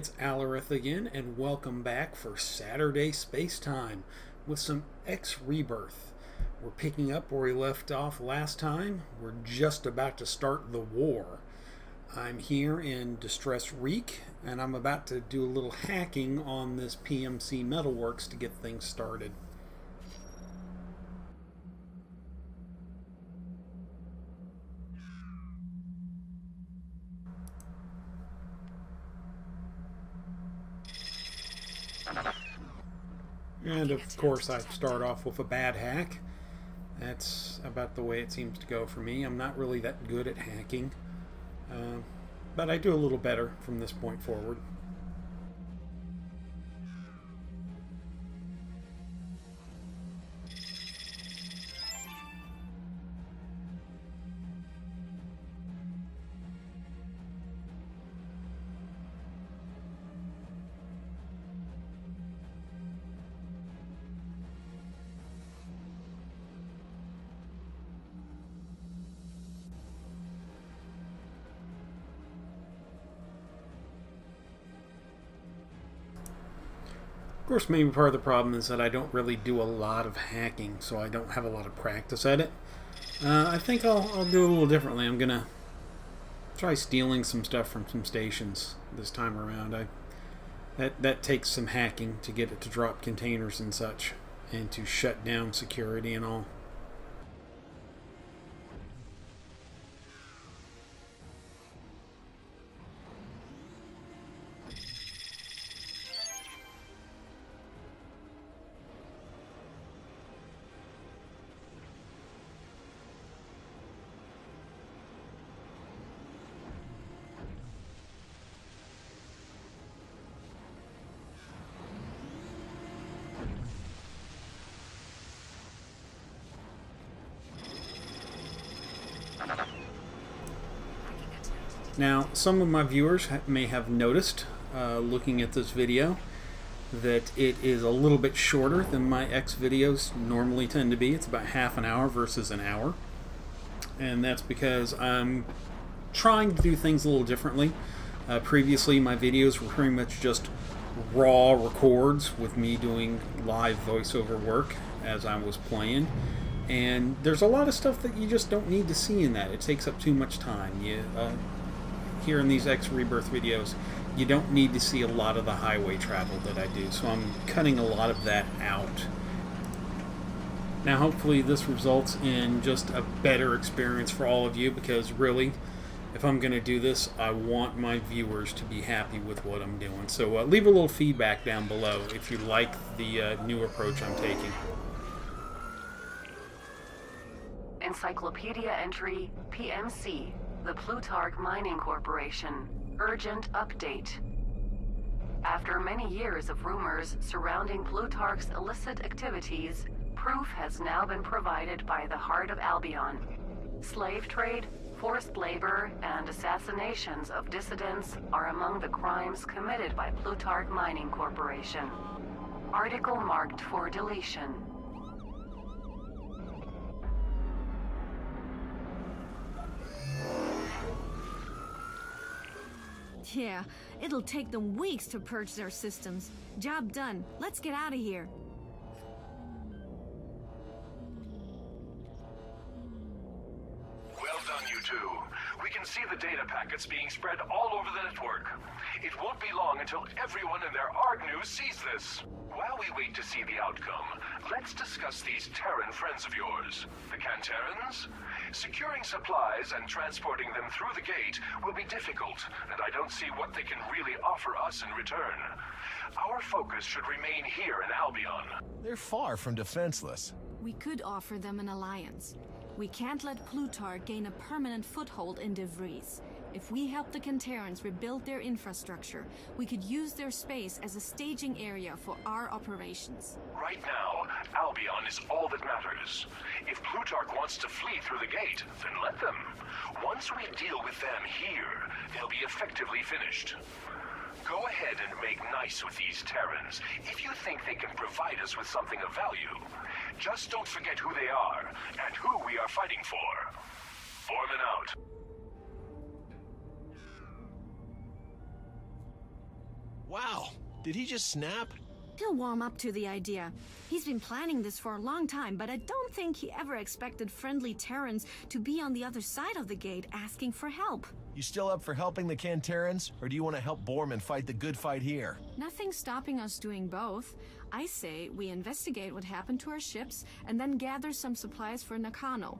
it's Alarith again, and welcome back for Saturday Space Time with some Rebirth. We're picking up where we left off last time. We're just about to start the war. I'm here in Distress Reek, and I'm about to do a little hacking on this PMC Metalworks to get things started. And of course I start off with a bad hack. That's about the way it seems to go for me. I'm not really that good at hacking. But I do a little better from this point forward. Of course, maybe part of the problem is that I don't really do a lot of hacking, so I don't have a lot of practice at it. I think I'll do it a little differently. I'm gonna try stealing some stuff from some stations this time around. That takes some hacking to get it to drop containers and such, and to shut down security and all. Now, some of my viewers may have noticed, looking at this video, that it is a little bit shorter than my X videos normally tend to be. It's about half an hour versus an hour. And that's because I'm trying to do things a little differently. Previously, my videos were pretty much just raw records with me doing live voiceover work as I was playing. And there's a lot of stuff that you just don't need to see in that. It takes up too much time. Here in these Rebirth videos, you don't need to see a lot of the highway travel that I do, so I'm cutting a lot of that out. Now hopefully this results in just a better experience for all of you, because really, if I'm going to do this, I want my viewers to be happy with what I'm doing. So leave a little feedback down below if you like the new approach I'm taking. Encyclopedia entry PMC, the Plutarch Mining Corporation. Urgent update. After many years of rumors surrounding Plutarch's illicit activities, proof has now been provided by the Heart of Albion. Slave trade, forced labor, and assassinations of dissidents are among the crimes committed by Plutarch Mining Corporation. Article marked for deletion. Yeah, it'll take them weeks to purge their systems. Job done. Let's get out of here. Well done, you two. We can see the data packets being spread all over the network. It won't be long until everyone in their ARG news sees this. While we wait to see the outcome, let's discuss these Terran friends of yours. The Canterans? Securing supplies and transporting them through the gate will be difficult, and I don't see what they can really offer us in return. Our focus should remain here in Albion. They're far from defenseless. We could offer them an alliance. We can't let Plutarch gain a permanent foothold in De Vries. If we help the Canterans rebuild their infrastructure, we could use their space as a staging area for our operations. Right now, Albion is all that matters. If Plutarch wants to flee through the gate, then let them. Once we deal with them here, they'll be effectively finished. Go ahead and make nice with these Terrans if you think they can provide us with something of value. Just don't forget who they are and who we are fighting for. Foreman out. Wow, did he just snap? He'll warm up to the idea. He's been planning this for a long time, but I don't think he ever expected friendly Terrans to be on the other side of the gate asking for help. You still up for helping the Canterans, or do you want to help Borman fight the good fight here? Nothing's stopping us doing both. I say we investigate what happened to our ships and then gather some supplies for Nakano.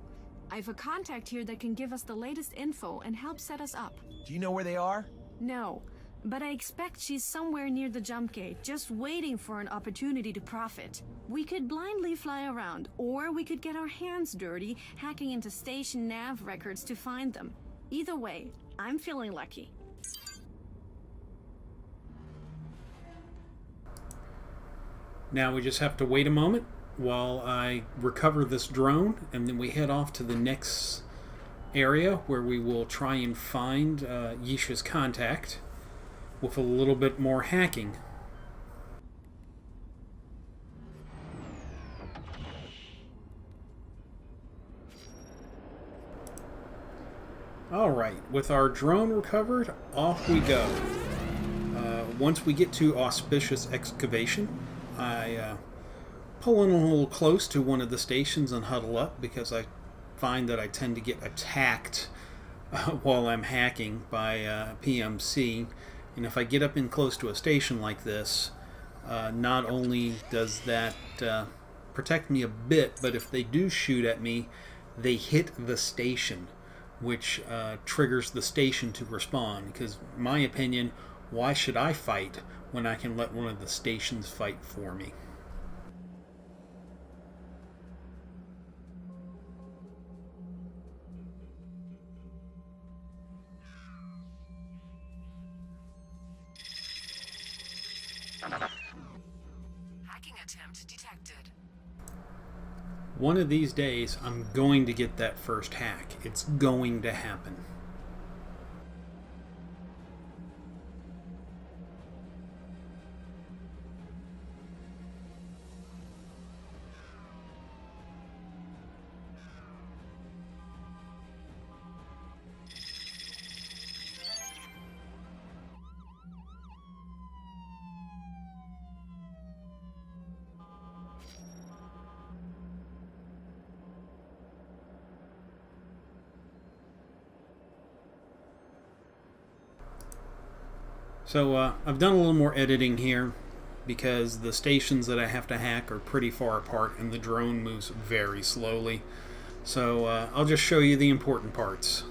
I have a contact here that can give us the latest info and help set us up. Do you know where they are? No, but I expect she's somewhere near the jump gate, just waiting for an opportunity to profit. We could blindly fly around, or we could get our hands dirty hacking into station nav records to find them. Either way, I'm feeling lucky. Now we just have to wait a moment while I recover this drone, and then we head off to the next area where we will try and find Yisha's contact with a little bit more hacking. Alright, with our drone recovered, off we go. Once we get to auspicious excavation, I pull in a little close to one of the stations and huddle up, because I find that I tend to get attacked while I'm hacking by PMC. And if I get up in close to a station like this, not only does that protect me a bit, but if they do shoot at me, they hit the station, which triggers the station to respond. Because, in my opinion, why should I fight when I can let one of the stations fight for me? Hacking attempt detected. One of these days, I'm going to get that first hack. It's going to happen. So I've done a little more editing here because the stations that I have to hack are pretty far apart and the drone moves very slowly. So I'll just show you the important parts.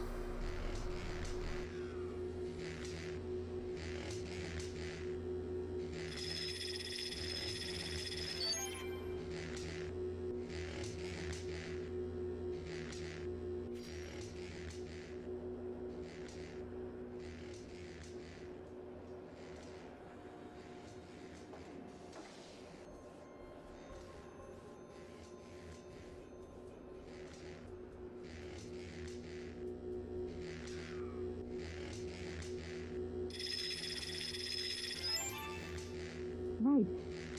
Right.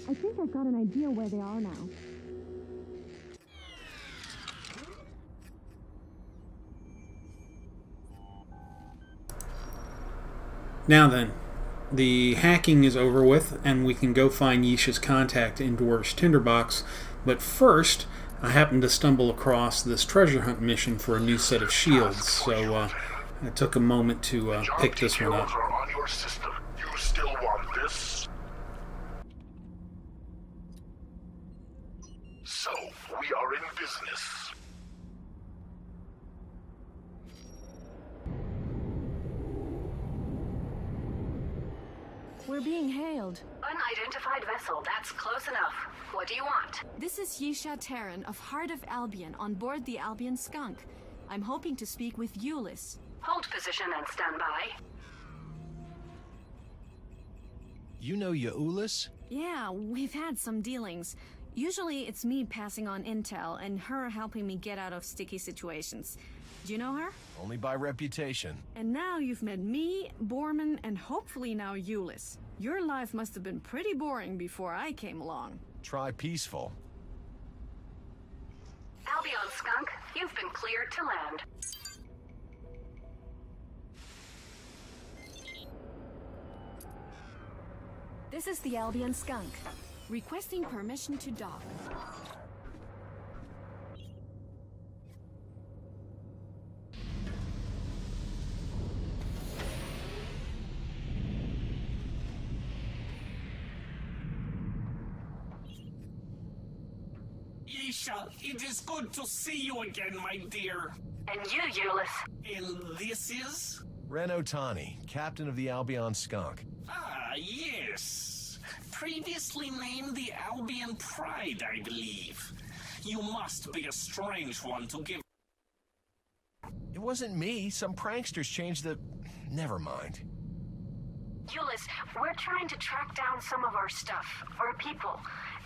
I think I've got an idea where they are now. Now then, the hacking is over with, and we can go find Yisha's contact in Dwarf's Tinderbox. But first, I happened to stumble across this treasure hunt mission for a new set of shields, so I took a moment to pick this one up. Are on your system. You still want this? So, we are in business. We're being hailed. Unidentified vessel, that's close enough. What do you want? This is Yisha Terran of Heart of Albion on board the Albion Skunk. I'm hoping to speak with Ulyss. Hold position and stand by. You know Ulyss? Yeah, we've had some dealings. Usually it's me passing on intel and her helping me get out of sticky situations. Do you know her? Only by reputation. And now you've met me, Borman, and hopefully now Ulyss. Your life must have been pretty boring before I came along. Try peaceful. Albion Skunk, you've been cleared to land. This is the Albion Skunk. Requesting permission to dock. Isha, it is good to see you again, my dear. And you, Euless. And this is? Ren Otani, captain of the Albion Skunk. Ah, yes. Previously named the Albion Pride, I believe. You must be a strange one to give. It wasn't me. Some pranksters changed the... Never mind. Euless, we're trying to track down some of our stuff, our people.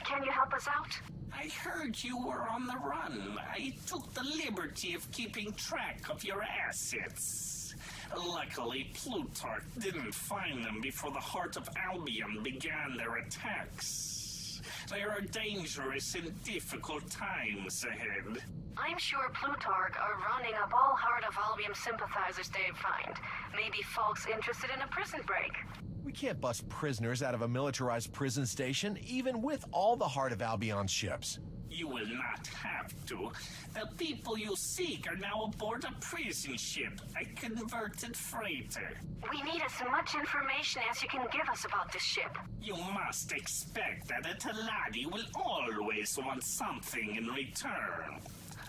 Can you help us out? I heard you were on the run. I took the liberty of keeping track of your assets. Luckily, Plutarch didn't find them before the Heart of Albion began their attacks. There are dangerous and difficult times ahead. I'm sure Plutarch are rounding up all Heart of Albion sympathizers they find. Maybe folks interested in a prison break. We can't bust prisoners out of a militarized prison station, even with all the Heart of Albion ships. You will not have to. The people you seek are now aboard a prison ship, a converted freighter. We need as much information as you can give us about this ship. You must expect that a Taladi will always want something in return.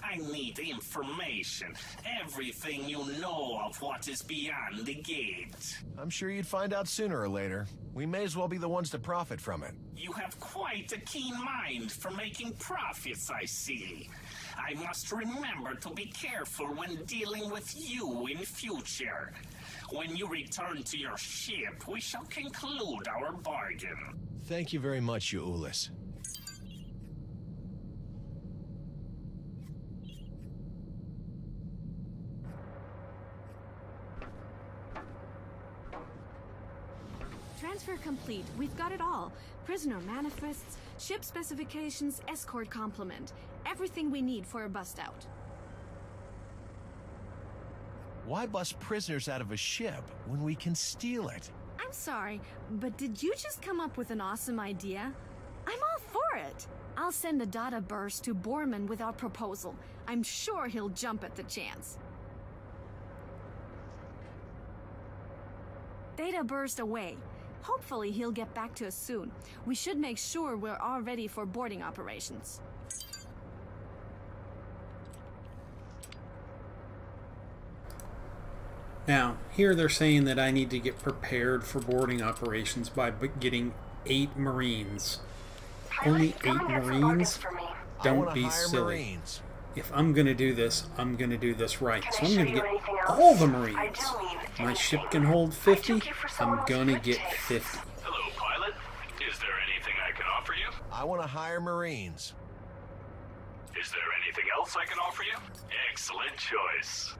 I need information, everything you know of what is beyond the gate. I'm sure you'd find out sooner or later. We may as well be the ones to profit from it. You have quite a keen mind for making profits, I see. I must remember to be careful when dealing with you in future. When you return to your ship, we shall conclude our bargain. Thank you very much, Euless. Transfer complete. We've got it all. Prisoner manifests, ship specifications, escort complement. Everything we need for a bust out. Why bust prisoners out of a ship when we can steal it? I'm sorry, but did you just come up with an awesome idea? I'm all for it. I'll send a data burst to Borman with our proposal. I'm sure he'll jump at the chance. Data burst away. Hopefully he'll get back to us soon. We should make sure we're all ready for boarding operations. Now, here they're saying that I need to get prepared for boarding operations by getting 8 Marines. Only 8 Marines? Don't be silly. Marines. If I'm going to do this, I'm going to do this right. So I'm going to get all the Marines. My ship can hold 50. I'm going to get 50. Hello, pilot. Is there anything I can offer you? I want to hire Marines. Is there anything else I can offer you? Excellent choice.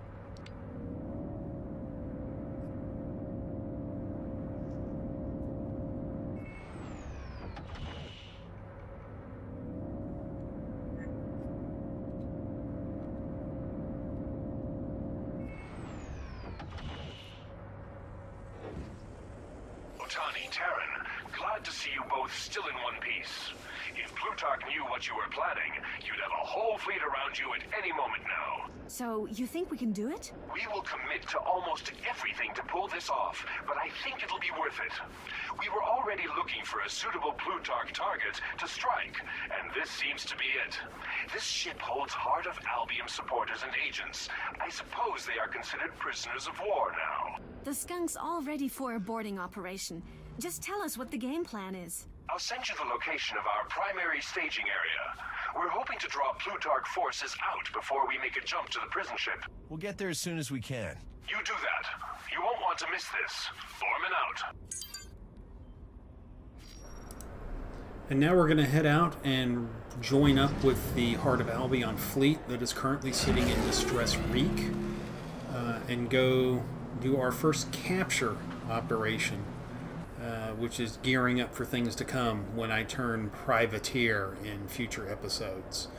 Otani, Terran, glad to see you both still in one piece. If Plutarch knew what you were planning, you'd have a whole fleet around you at any moment now. So, you think we can do it? We will commit to almost everything to pull this off, but I think it'll be worth it. We were already looking for a suitable Plutarch target to strike, and this seems to be it. This ship holds Heart of Albion supporters and agents. I suppose they are considered prisoners of war now. The skunk's all ready for a boarding operation. Just tell us what the game plan is. I'll send you the location of our primary staging area. We're hoping to draw Plutarch forces out before we make a jump to the prison ship. We'll get there as soon as we can. You do that. You won't want to miss this. Borman out. And now we're going to head out and join up with the Heart of Albion fleet that is currently sitting in Distress Reek and go do our first capture operation, which is gearing up for things to come when I turn privateer in future episodes.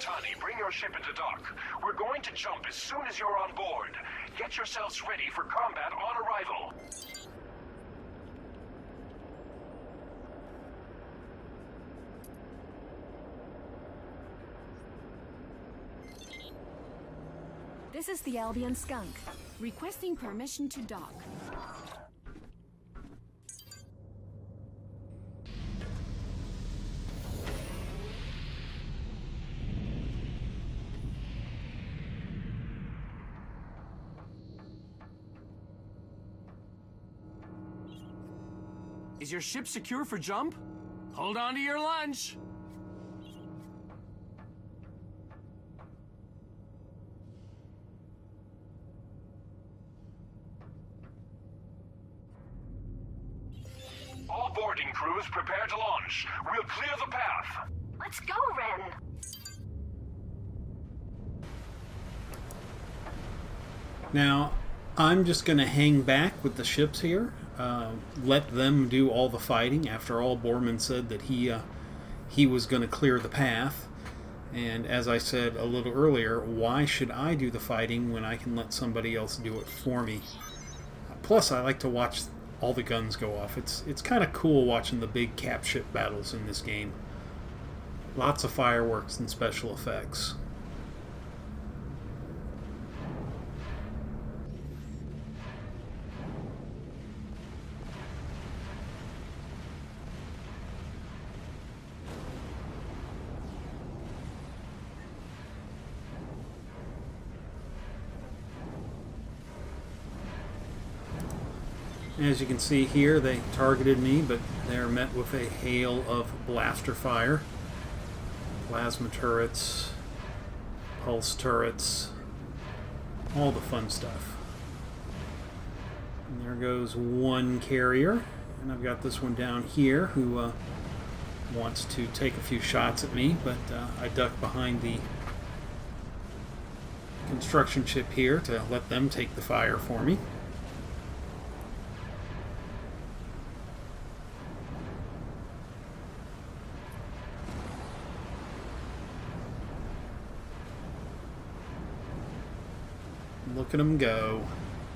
Tani, bring your ship into dock. We're going to jump as soon as you're on board. Get yourselves ready for combat on arrival. This is the Albion Skunk, requesting permission to dock. Is your ship secure for jump? Hold on to your lunch. All boarding crews prepare to launch. We'll clear the path. Let's go, Ren! Now, I'm just going to hang back with the ships here. Let them do all the fighting. After all, Borman said that he was going to clear the path. And as I said a little earlier, why should I do the fighting when I can let somebody else do it for me? Plus, I like to watch all the guns go off. It's kind of cool watching the big cap ship battles in this game. Lots of fireworks and special effects. As you can see here, they targeted me, but they're met with a hail of blaster fire. Plasma turrets, pulse turrets, all the fun stuff. And there goes one carrier, and I've got this one down here who wants to take a few shots at me, but I duck behind the construction ship here to let them take the fire for me. Look at them go.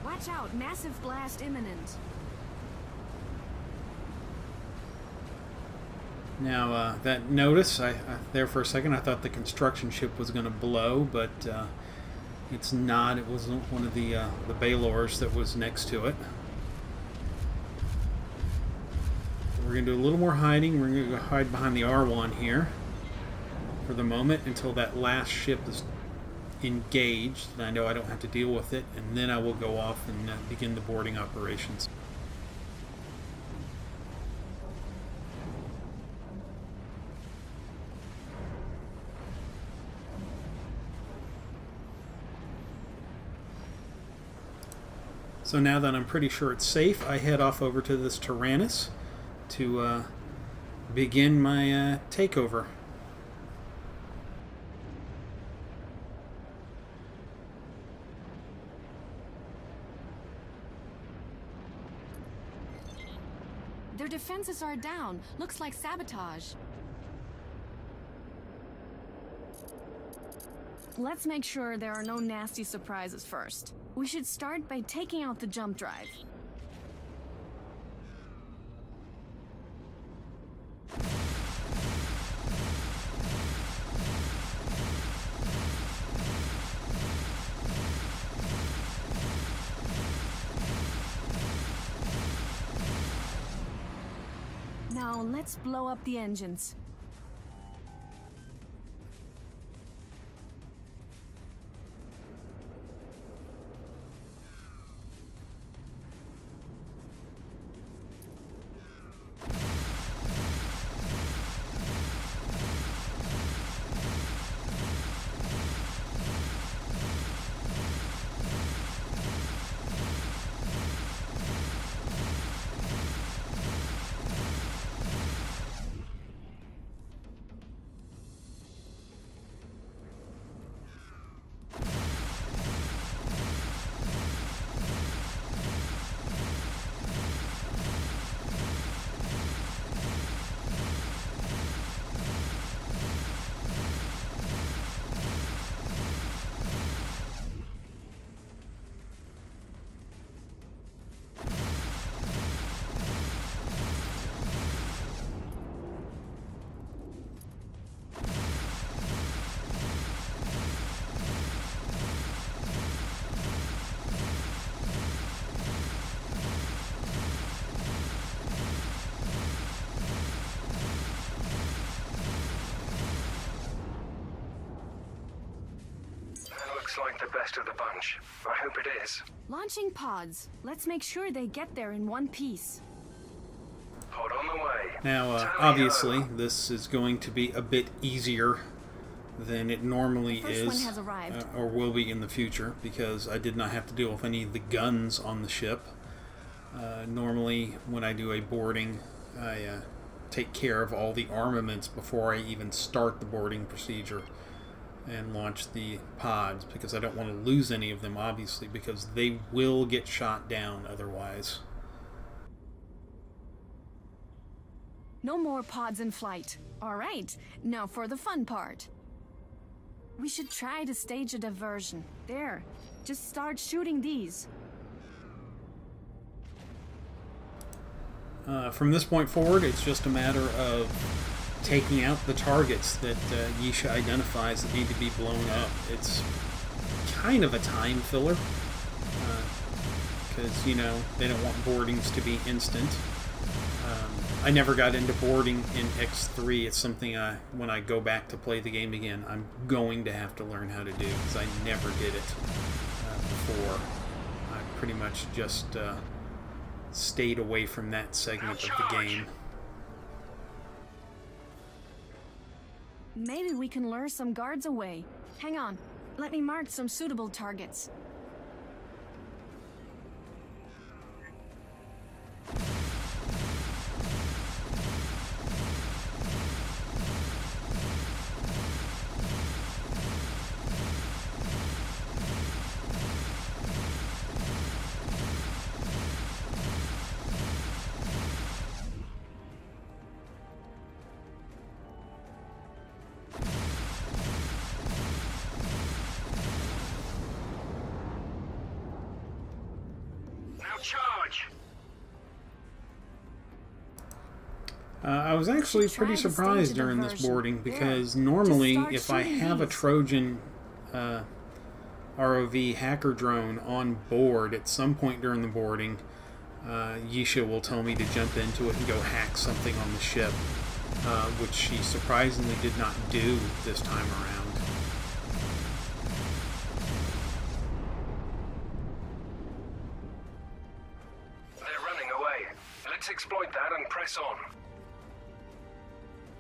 Watch out, massive blast imminent. Now, that notice, there for a second I thought the construction ship was going to blow, but it's not. It wasn't one of the Baylors that was next to it. We're going to do a little more hiding. We're going to go hide behind the R1 here for the moment until that last ship is engaged, and I know I don't have to deal with it, and then I will go off and begin the boarding operations. So now that I'm pretty sure it's safe, I head off over to this Tyrannus to begin my takeover. Their defenses are down. Looks like sabotage. Let's make sure there are no nasty surprises first. We should start by taking out the jump drive. Now let's blow up the engines. the best of the bunch. I hope it is. Launching pods. Let's make sure they get there in one piece. Pod on the way. Now, obviously, this is going to be a bit easier than it normally The first one has arrived. or will be in the future, because I did not have to deal with any of the guns on the ship. Normally, when I do a boarding, I take care of all the armaments before I even start the boarding procedure and launch the pods, because I don't want to lose any of them, obviously, because they will get shot down otherwise. No more pods in flight. All right, now for the fun part. We should try to stage a diversion. There, just start shooting these. From this point forward, it's just a matter of taking out the targets that Yisha identifies that need to be blown up. It's kind of a time filler, because, you know, they don't want boardings to be instant. I never got into boarding in X3. It's something when I go back to play the game again, I'm going to have to learn how to do, because I never did it before. I pretty much just stayed away from that segment of the game. Maybe we can lure some guards away. Hang on, let me mark some suitable targets. Charge! I was actually pretty surprised during this boarding, because normally if I have a Trojan ROV hacker drone on board at some point during the boarding, Yisha will tell me to jump into it and go hack something on the ship, which she surprisingly did not do this time around. Let's exploit that and press on.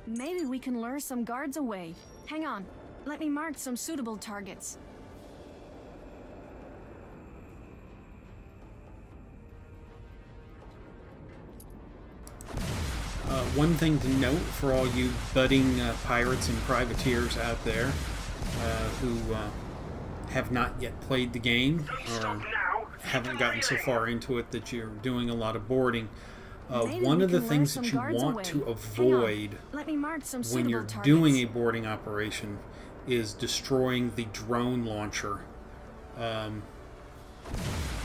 Maybe we can lure some guards away. Hang on, let me mark some suitable targets. One thing to note for all you budding pirates and privateers out there who have not yet played the game, or haven't gotten so far into it that you're doing a lot of boarding, one of the things that you want to avoid when you're doing a boarding operation is destroying the drone launcher,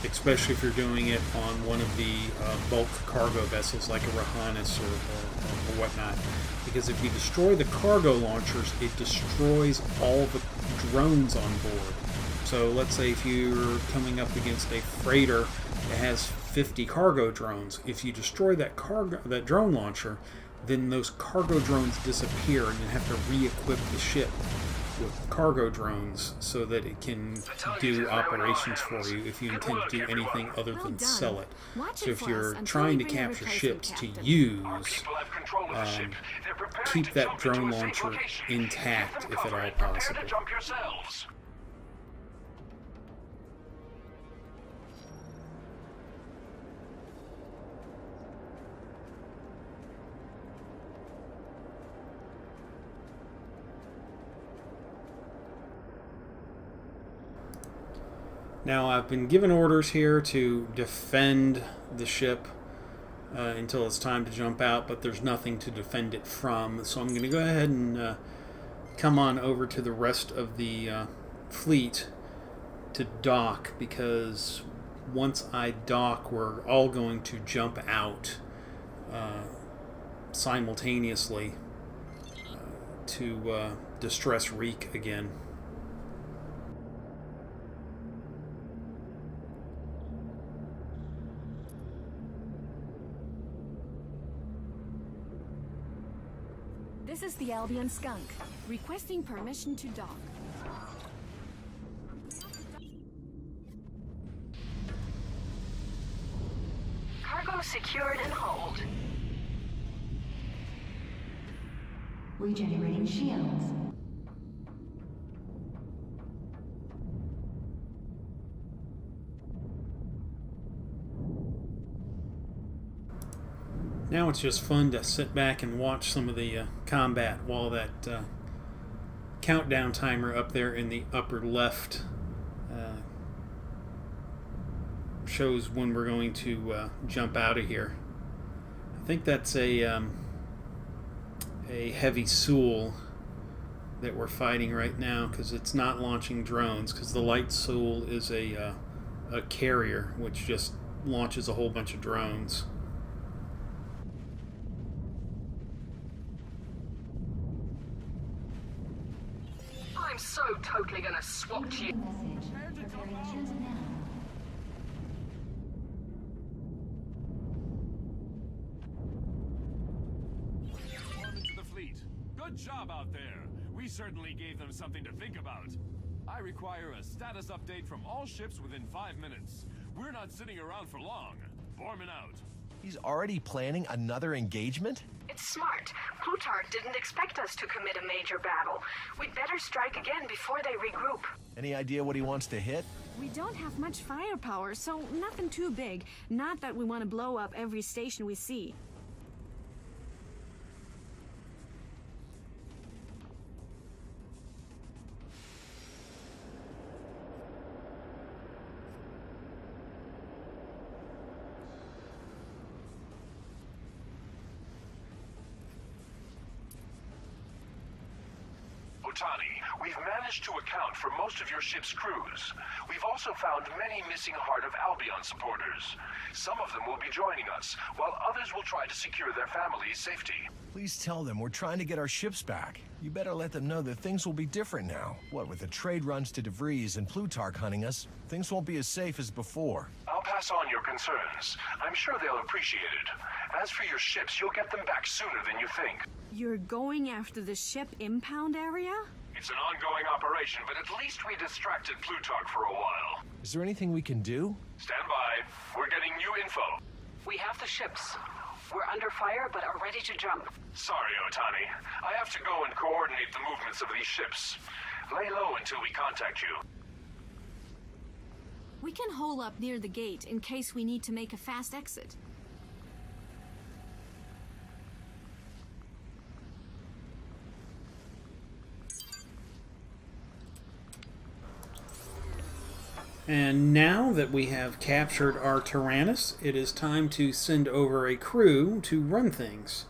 especially if you're doing it on one of the bulk cargo vessels like a Rahanis or whatnot, because if you destroy the cargo launchers, it destroys all the drones on board. So let's say if you're coming up against a freighter that has 50 cargo drones, if you destroy that drone launcher, then those cargo drones disappear, and you have to re-equip the ship with cargo drones so that it can do operations for you if you intend to do anything other than sell it. So if you're trying to capture ships to use, keep that drone launcher intact if at all possible. Now, I've been given orders here to defend the ship until it's time to jump out, but there's nothing to defend it from. So I'm going to go ahead and come on over to the rest of the fleet to dock, because once I dock, we're all going to jump out simultaneously to distress Reek again. This is the Albion Skunk, requesting permission to dock. secured and hold. Regenerating shields. Now it's just fun to sit back and watch some of the combat while that countdown timer up there in the upper left shows when we're going to jump out of here. I think that's a heavy Soul that we're fighting right now, because it's not launching drones, because the light Soul is a carrier which just launches a whole bunch of drones. I'm so totally gonna swap you. Message. Preparations now. Welcome to the fleet. Good job out there. We certainly gave them something to think about. I require a status update from all ships within 5 minutes. We're not sitting around for long. Borman out. He's already planning another engagement? It's smart. Plutarch didn't expect us to commit a major battle. We'd better strike again before they regroup. Any idea what he wants to hit? We don't have much firepower, so nothing too big. Not that we want to blow up every station we see. Otani, we've managed to account for most of your ship's crews. We've also found many missing Heart of Albion supporters. Some of them will be joining us, while others will try to secure their families' safety. Please tell them we're trying to get our ships back. You better let them know that things will be different now. What with the trade runs to DeVries and Plutarch hunting us, things won't be as safe as before. I'll pass on your concerns. I'm sure they'll appreciate it. As for your ships, you'll get them back sooner than you think. You're going after the ship impound area? It's an ongoing operation, but at least we distracted Plutarch for a while. Is there anything we can do? Stand by. We're getting new info. We have the ships. We're under fire, but are ready to jump. Sorry, Otani. I have to go and coordinate the movements of these ships. Lay low until we contact you. We can hole up near the gate in case we need to make a fast exit. And now that we have captured our Tyrannus, it is time to send over a crew to run things.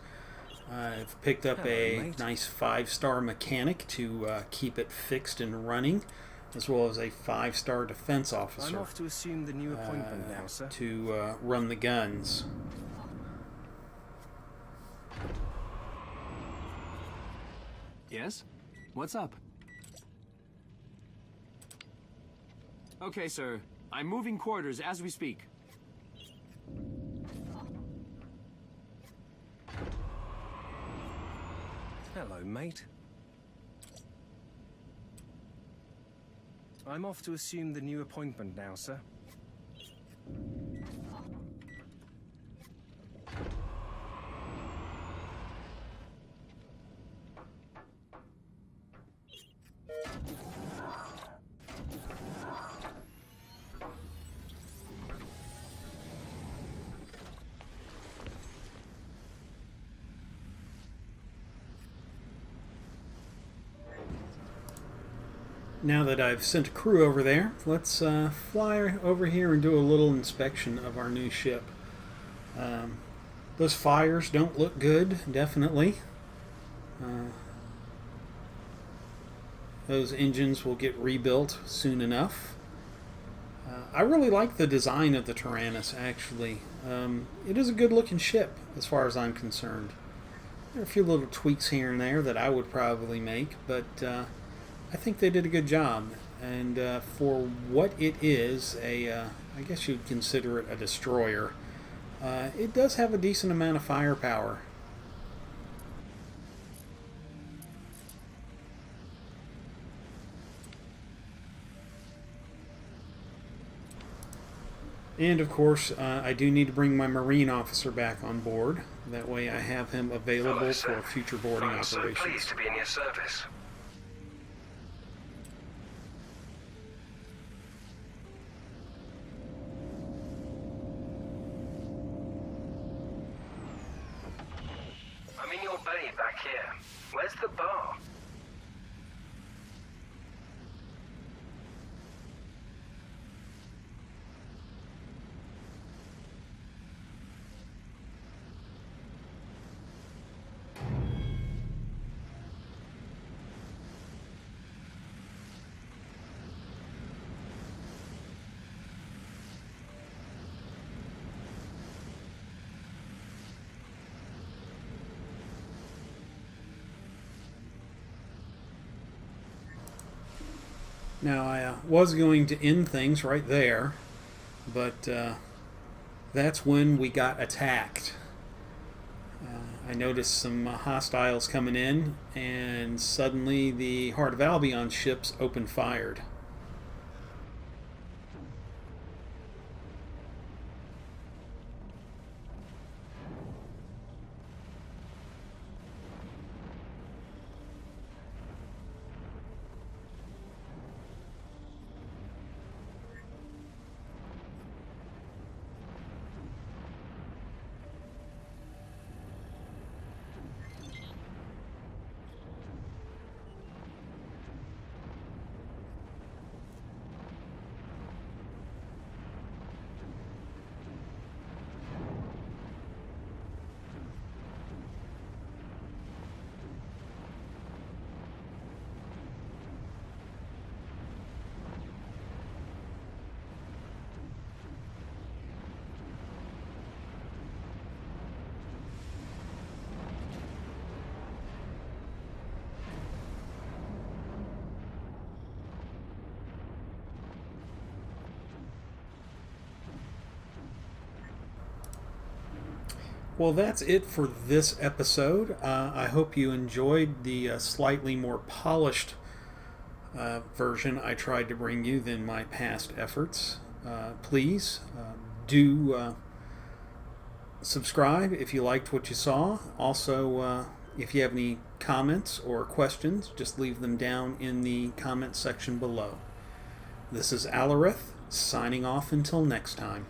I've picked up a nice 5-star mechanic to keep it fixed and running, as well as a 5-star defense officer. I'm off to assume the new appointment now, sir. To run the guns. Yes? What's up? Okay, sir. I'm moving quarters as we speak. Hello, mate. I'm off to assume the new appointment now, sir. Now that I've sent a crew over there, let's fly over here and do a little inspection of our new ship. Those fires don't look good, definitely. Those engines will get rebuilt soon enough. I really like the design of the Tyrannus, actually. It is a good looking ship, as far as I'm concerned. There are a few little tweaks here and there that I would probably make, but I think they did a good job, and for what it is, I guess you'd consider it a destroyer, it does have a decent amount of firepower. And of course, I do need to bring my Marine officer back on board. That way I have him available Hello, for sir. future boarding I'm so operations. pleased to be in your service. I'm in your bay back here. Where's the bar? Now, I was going to end things right there, but that's when we got attacked. I noticed some hostiles coming in, and suddenly the Heart of Albion ships opened fired. Well, that's it for this episode. I hope you enjoyed the slightly more polished version I tried to bring you than my past efforts. Please do subscribe if you liked what you saw. Also, if you have any comments or questions, just leave them down in the comment section below. This is Alareth, signing off until next time.